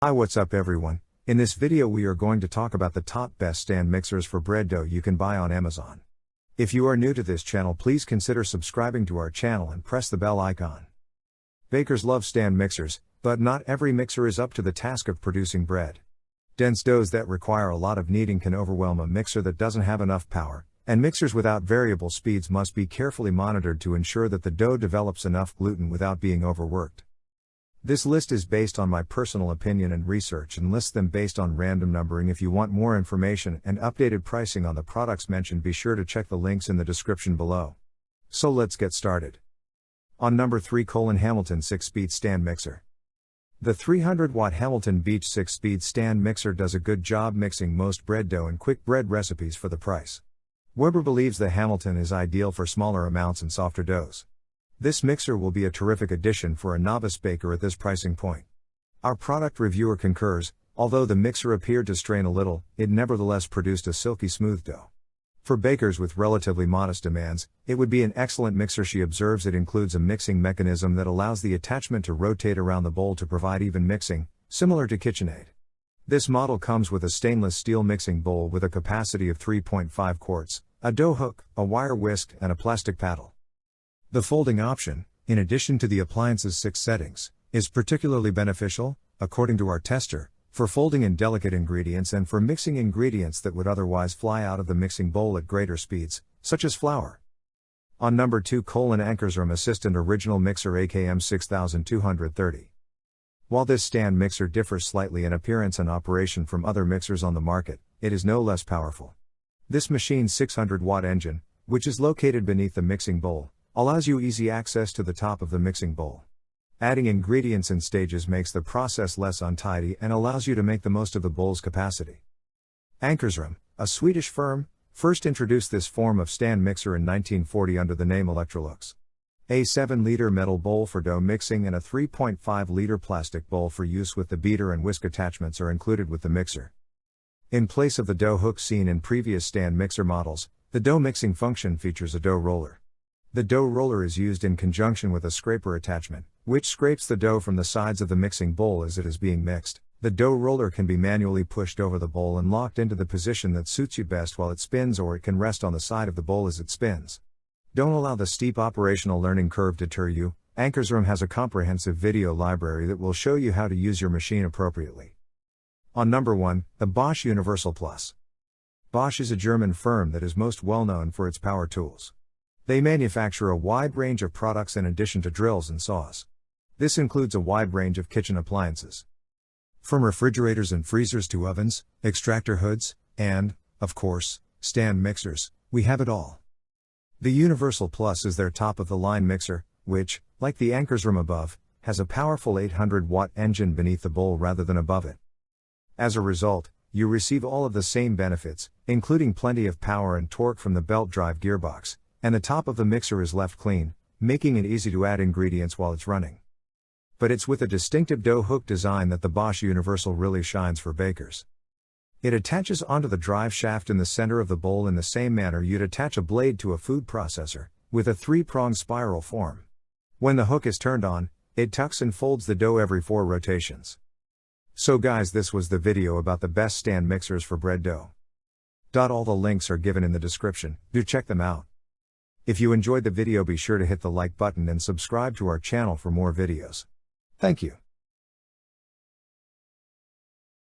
Hi, what's up everyone? In this video we are going to talk about the top best stand mixers for bread dough you can buy on Amazon. If you are new to this channel, please consider subscribing to our channel and press the bell icon. Bakers love stand mixers, but not every mixer is up to the task of producing bread. Dense doughs that require a lot of kneading can overwhelm a mixer that doesn't have enough power, and mixers without variable speeds must be carefully monitored to ensure that the dough develops enough gluten without being overworked. This list is based on my personal opinion and research and lists them based on random numbering. If you want more information and updated pricing on the products mentioned, be sure to check the links in the description below. So let's get started. On number 3, Hamilton 6-speed stand mixer. The 300-watt Hamilton Beach 6-speed stand mixer does a good job mixing most bread dough and quick bread recipes for the price. Weber believes the Hamilton is ideal for smaller amounts and softer doughs. This mixer will be a terrific addition for a novice baker at this pricing point. Our product reviewer concurs, although the mixer appeared to strain a little, it nevertheless produced a silky smooth dough. For bakers with relatively modest demands, it would be an excellent mixer. She observes it includes a mixing mechanism that allows the attachment to rotate around the bowl to provide even mixing, similar to KitchenAid. This model comes with a stainless steel mixing bowl with a capacity of 3.5 quarts, a dough hook, a wire whisk, and a plastic paddle. The folding option, in addition to the appliance's 6 settings, is particularly beneficial, according to our tester, for folding in delicate ingredients and for mixing ingredients that would otherwise fly out of the mixing bowl at greater speeds, such as flour. On number 2, Ankarsrum Assistent Original Mixer AKM 6230. While this stand mixer differs slightly in appearance and operation from other mixers on the market, it is no less powerful. This machine's 600-watt engine, which is located beneath the mixing bowl, allows you easy access to the top of the mixing bowl. Adding ingredients in stages makes the process less untidy and allows you to make the most of the bowl's capacity. Ankarsrum, a Swedish firm, first introduced this form of stand mixer in 1940 under the name Electrolux. A 7-liter metal bowl for dough mixing and a 3.5-liter plastic bowl for use with the beater and whisk attachments are included with the mixer. In place of the dough hook seen in previous stand mixer models, the dough mixing function features a dough roller. The dough roller is used in conjunction with a scraper attachment, which scrapes the dough from the sides of the mixing bowl as it is being mixed. The dough roller can be manually pushed over the bowl and locked into the position that suits you best while it spins, or it can rest on the side of the bowl as it spins. Don't allow the steep operational learning curve deter you. Ankarsrum has a comprehensive video library that will show you how to use your machine appropriately. On number 1, the Bosch Universal Plus. Bosch is a German firm that is most well known for its power tools. They manufacture a wide range of products in addition to drills and saws. This includes a wide range of kitchen appliances. From refrigerators and freezers to ovens, extractor hoods, and, of course, stand mixers, we have it all. The Universal Plus is their top-of-the-line mixer, which, like the Ankarsrum above, has a powerful 800-watt engine beneath the bowl rather than above it. As a result, you receive all of the same benefits, including plenty of power and torque from the belt drive gearbox, and the top of the mixer is left clean, making it easy to add ingredients while it's running. But it's with a distinctive dough hook design that the Bosch Universal really shines for bakers. It attaches onto the drive shaft in the center of the bowl in the same manner you'd attach a blade to a food processor, with a 3-pronged spiral form. When the hook is turned on, it tucks and folds the dough every 4 rotations. So guys, this was the video about the best stand mixers for bread dough. All the links are given in the description, do check them out. If you enjoyed the video, be sure to hit the like button and subscribe to our channel for more videos. Thank you.